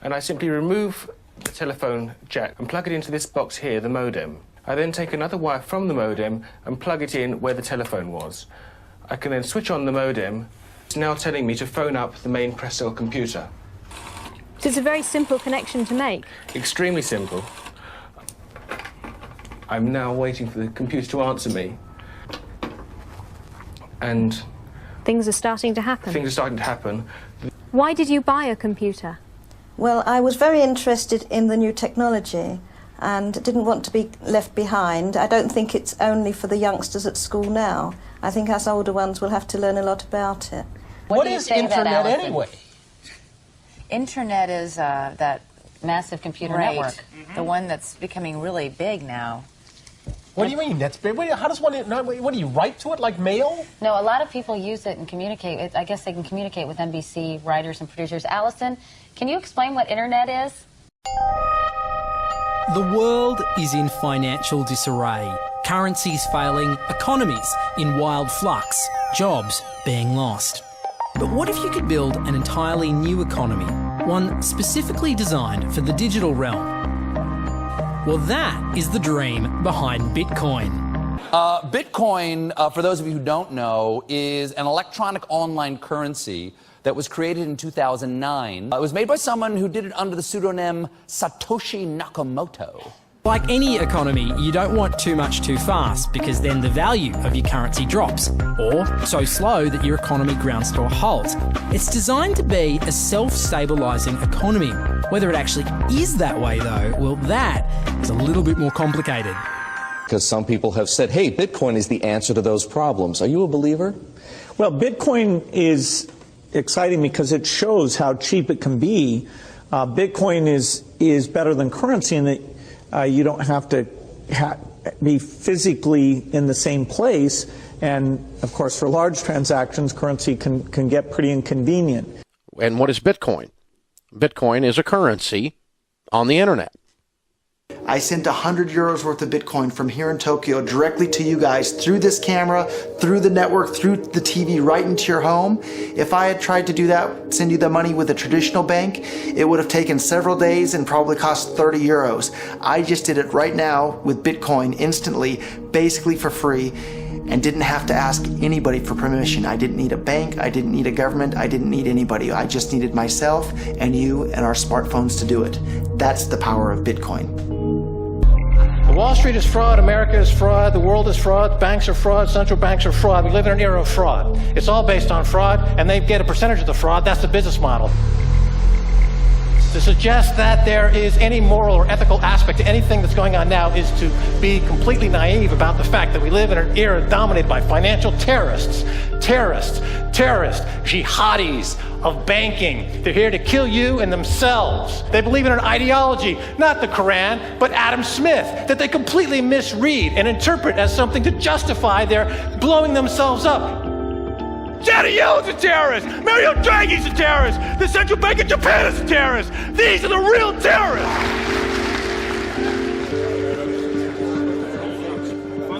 and I simply remove the telephone jack and plug it into this box here, the modem. I then take another wire from the modem and plug it in where the telephone was. I can then switch on the modem. It's now telling me to phone up the main press cell computer. So it's a very simple connection to make. Extremely simple. I'm now waiting for the computer to answer me. And things are starting to happen. Things are starting to happen. Why did you buy a computer? Well, I was very interested in the new technology and didn't want to be left behind. I don't think it's only for the youngsters at school now. I think us older ones will have to learn a lot about it. What is Internet anyway? Internet is that massive computer network, the one that's becoming really big now. What do you mean? That's big. How does one? What do you write to it like mail? No, a lot of people use it and communicate. I guess they can communicate with NBC writers and producers. Allison, can you explain what Internet is? The world is in financial disarray. Currencies failing, economies in wild flux, jobs being lost. But what if you could build an entirely new economy, one specifically designed for the digital realm? Well, that is the dream behind Bitcoin. Bitcoin, for those of you who don't know, is an electronic online currency that was created in 2009. It was made by someone who did it under the pseudonym Satoshi Nakamoto. Like any economy, you don't want too much too fast because then the value of your currency drops, or so slow that your economy grounds to a halt. It's designed to be a self-stabilising economy. Whether it actually is that way though, well, that is a little bit more complicated. Because some people have said, hey, Bitcoin is the answer to those problems. Are you a believer? Well, Bitcoin is exciting because it shows how cheap it can be. Bitcoin is better than currency in that you don't have to be physically in the same place, and of course for large transactions currency can get pretty inconvenient. And what is Bitcoin? Bitcoin is a currency on the internet. I sent 100 euros worth of Bitcoin from here in Tokyo directly to you guys through this camera, through the network, through the TV, right into your home. If I had tried to do that, send you the money with a traditional bank, it would have taken several days and probably cost 30 euros. I just did it right now with Bitcoin instantly, basically for free, and didn't have to ask anybody for permission. I didn't need a bank, I didn't need a government, I didn't need anybody. I just needed myself and you and our smartphones to do it. That's the power of Bitcoin. Wall Street is fraud, America is fraud, the world is fraud, banks are fraud, central banks are fraud. We live in an era of fraud. It's all based on fraud, and they get a percentage of the fraud. That's the business model. To suggest that there is any moral or ethical aspect to anything that's going on now is to be completely naive about the fact that we live in an era dominated by financial terrorists, jihadis of banking. They're here to kill you and themselves. They believe in an ideology, not the Quran, but Adam Smith, that they completely misread and interpret as something to justify their blowing themselves up. Janet Yellen's a terrorist. Mario Draghi's a terrorist. The Central Bank of Japan is a terrorist. These are the real terrorists.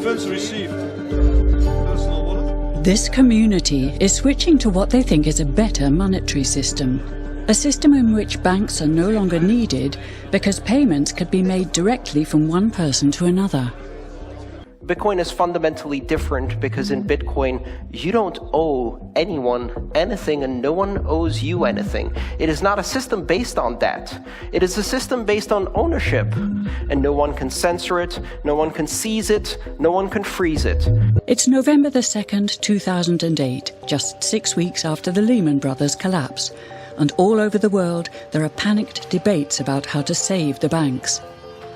Funds received. This community is switching to what they think is a better monetary system. A system in which banks are no longer needed because payments could be made directly from one person to another. Bitcoin is fundamentally different because in Bitcoin, you don't owe anyone anything and no one owes you anything. It is not a system based on debt. It is a system based on ownership. And no one can censor it, no one can seize it, no one can freeze it. It's November the 2nd, 2008, just 6 weeks after the Lehman Brothers collapse. And all over the world, there are panicked debates about how to save the banks.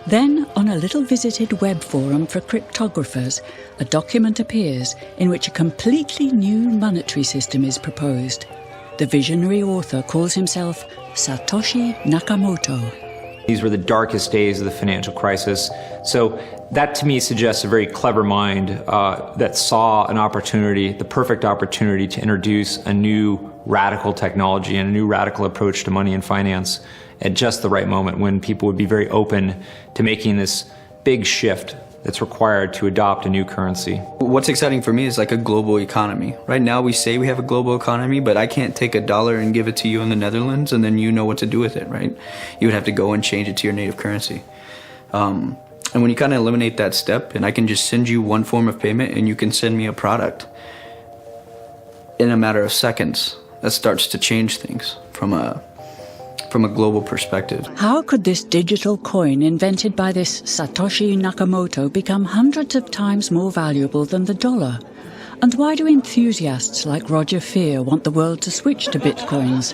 Then, on a little visited web forum for cryptographers, a document appears in which a completely new monetary system is proposed. The visionary author calls himself Satoshi Nakamoto. These were the darkest days of the financial crisis. So that to me suggests a very clever mind that saw an opportunity, the perfect opportunity to introduce a new radical technology and a new radical approach to money and finance at just the right moment when people would be very open to making this big shift that's required to adopt a new currency. What's exciting for me is like a global economy. Right now we say we have a global economy, but I can't take $1 and give it to you in the Netherlands and then you know what to do with it, right? You would have to go and change it to your native currency. And when you kind of eliminate that step, and I can just send you one form of payment and you can send me a product in a matter of seconds, that starts to change things from a global perspective. How could this digital coin invented by this Satoshi Nakamoto become hundreds of times more valuable than the dollar? And why do enthusiasts like Roger Fear want the world to switch to bitcoins?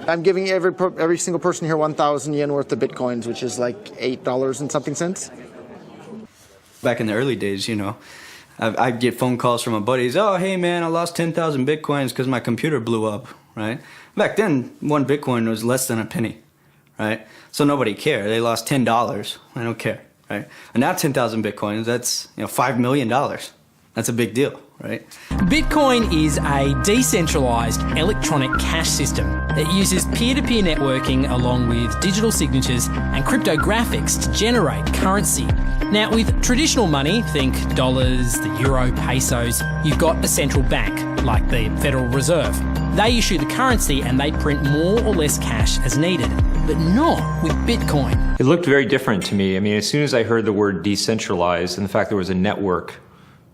I'm giving every single person here 1,000 yen worth of bitcoins, which is like $8 and something cents. Back in the early days, you know, I'd get phone calls from my buddies. Oh, hey man, I lost 10,000 bitcoins because my computer blew up, right? Back then, one bitcoin was less than a penny, right? So nobody cared. They lost $10. I don't care, right? And now 10,000 bitcoins, that's $5 million. That's a big deal, right? Bitcoin is a decentralised electronic cash system that uses peer-to-peer networking along with digital signatures and cryptographics to generate currency. Now, with traditional money, think dollars, the euro, pesos, you've got a central bank, like the Federal Reserve. They issue the currency and they print more or less cash as needed, but not with Bitcoin. It looked very different to me. I mean, as soon as I heard the word decentralized and the fact there was a network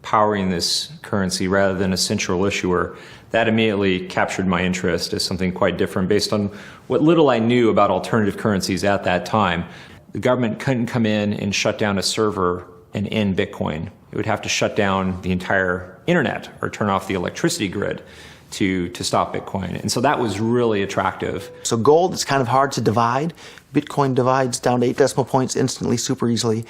powering this currency rather than a central issuer, that immediately captured my interest as something quite different based on what little I knew about alternative currencies at that time. The government couldn't come in and shut down a server and end Bitcoin. It would have to shut down the entire internet or turn off the electricity grid to stop Bitcoin. And so that was really attractive. So gold is kind of hard to divide. Bitcoin divides down to 8 decimal points instantly, super easily.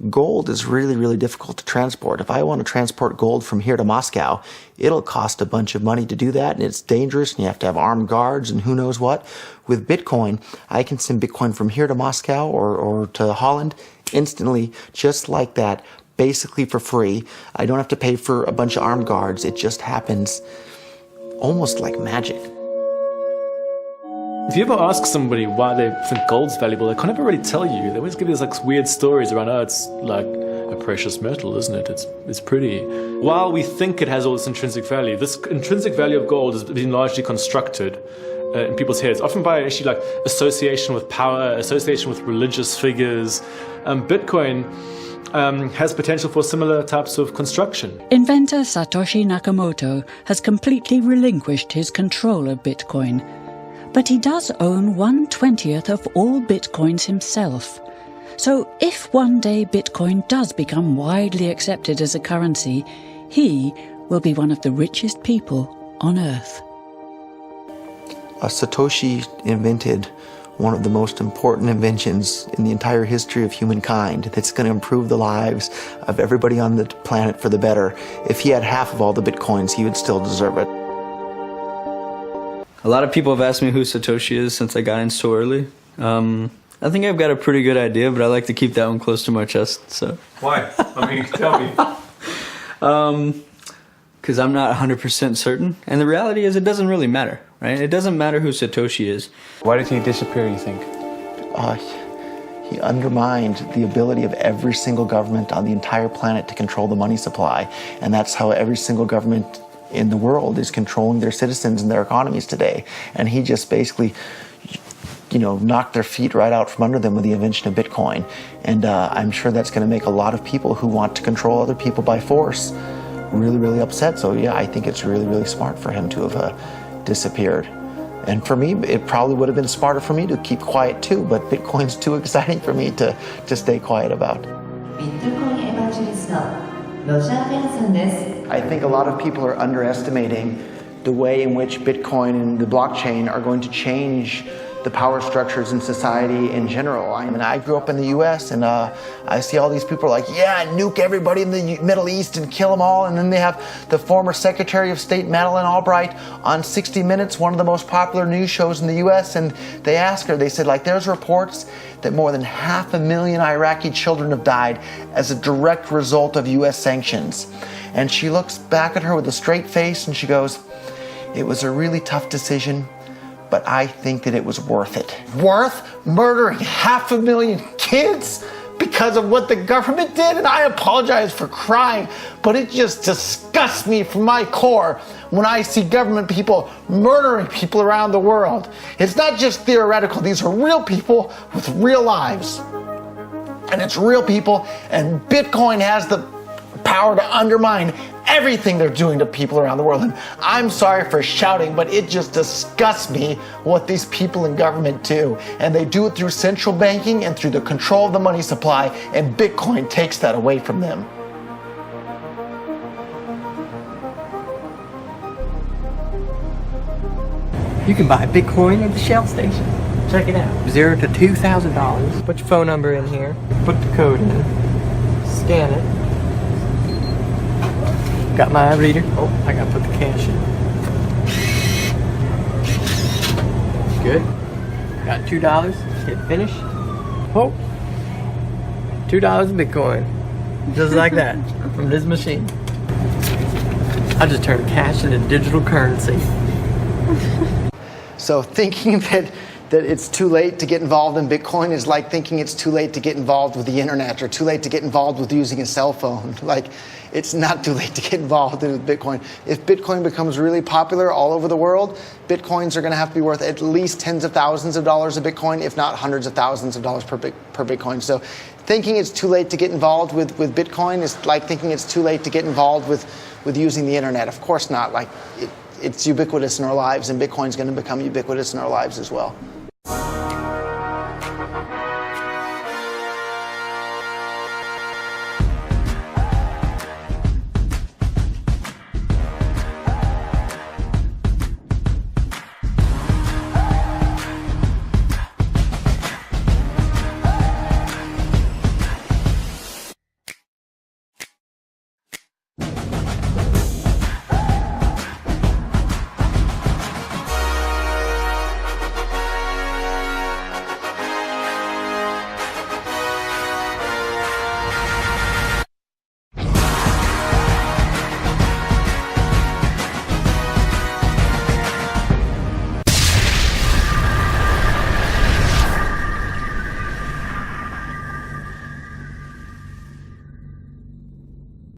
Gold is really, really difficult to transport. If I want to transport gold from here to Moscow, it'll cost a bunch of money to do that, and it's dangerous, and you have to have armed guards and who knows what. With Bitcoin, I can send Bitcoin from here to Moscow or to Holland instantly, just like that, basically for free. I don't have to pay for a bunch of armed guards. It just happens almost like magic. If you ever ask somebody why they think gold's valuable, they can't ever really tell you. They always give you these like weird stories around, oh, it's like a precious metal, isn't it? It's pretty. While we think it has all this intrinsic value, this intrinsic value of gold has been largely constructed in people's heads, often by actually like association with power, association with religious figures. Bitcoin has potential for similar types of construction. Inventor Satoshi Nakamoto has completely relinquished his control of Bitcoin. But he does own 1/20th of all Bitcoins himself. So if one day Bitcoin does become widely accepted as a currency, he will be one of the richest people on Earth. Satoshi invented one of the most important inventions in the entire history of humankind that's going to improve the lives of everybody on the planet for the better. If he had half of all the Bitcoins, he would still deserve it. A lot of people have asked me who Satoshi is since I got in so early. I think I've got a pretty good idea, but I like to keep that one close to my chest. So why? I mean, tell me. Because I'm not 100% certain. And the reality is it doesn't really matter, right? It doesn't matter who Satoshi is. Why did he disappear, you think? He undermined the ability of every single government on the entire planet to control the money supply. And that's how every single government in the world is controlling their citizens and their economies today. And he just basically, knocked their feet right out from under them with the invention of Bitcoin. And I'm sure that's going to make a lot of people who want to control other people by force really, really upset. So yeah, I think it's really, really smart for him to have disappeared. And for me, it probably would have been smarter for me to keep quiet too, but Bitcoin's too exciting for me to stay quiet about. I think a lot of people are underestimating the way in which Bitcoin and the blockchain are going to change the power structures in society in general. I mean, I grew up in the US and I see all these people like, yeah, nuke everybody in the Middle East and kill them all. And then they have the former Secretary of State, Madeleine Albright, on 60 Minutes, one of the most popular news shows in the US. And they asked her, they said, like, there's reports that more than 500,000 Iraqi children have died as a direct result of US sanctions. And she looks back at her with a straight face and she goes, it was a really tough decision, but I think that it was worth it. Worth murdering 500,000 kids because of what the government did, and I apologize for crying, but it just disgusts me from my core when I see government people murdering people around the world. It's not just theoretical, these are real people with real lives. And it's real people, and Bitcoin has the power to undermine everything they're doing to people around the world. And I'm sorry for shouting, but it just disgusts me what these people in government do. And they do it through central banking and through the control of the money supply, and Bitcoin takes that away from them. You can buy Bitcoin at the Shell station. Check it out. $0 to $2,000. Put your phone number in here. Put the code in. Scan it. Got my reader. Oh, I gotta put the cash in. Good. Got $2. Hit finish. Oh. $2 in Bitcoin. Just like that. From this machine. I just turned cash into digital currency. So thinking that it's too late to get involved in Bitcoin is like thinking it's too late to get involved with the internet or too late to get involved with using a cell phone. Like, it's not too late to get involved with Bitcoin. If Bitcoin becomes really popular all over the world, Bitcoins are going to have to be worth at least tens of thousands of dollars a Bitcoin, if not hundreds of thousands of dollars per Bitcoin. So thinking it's too late to get involved with Bitcoin is like thinking it's too late to get involved with using the internet. Of course not. Like, it's ubiquitous in our lives, and Bitcoin's going to become ubiquitous in our lives as well.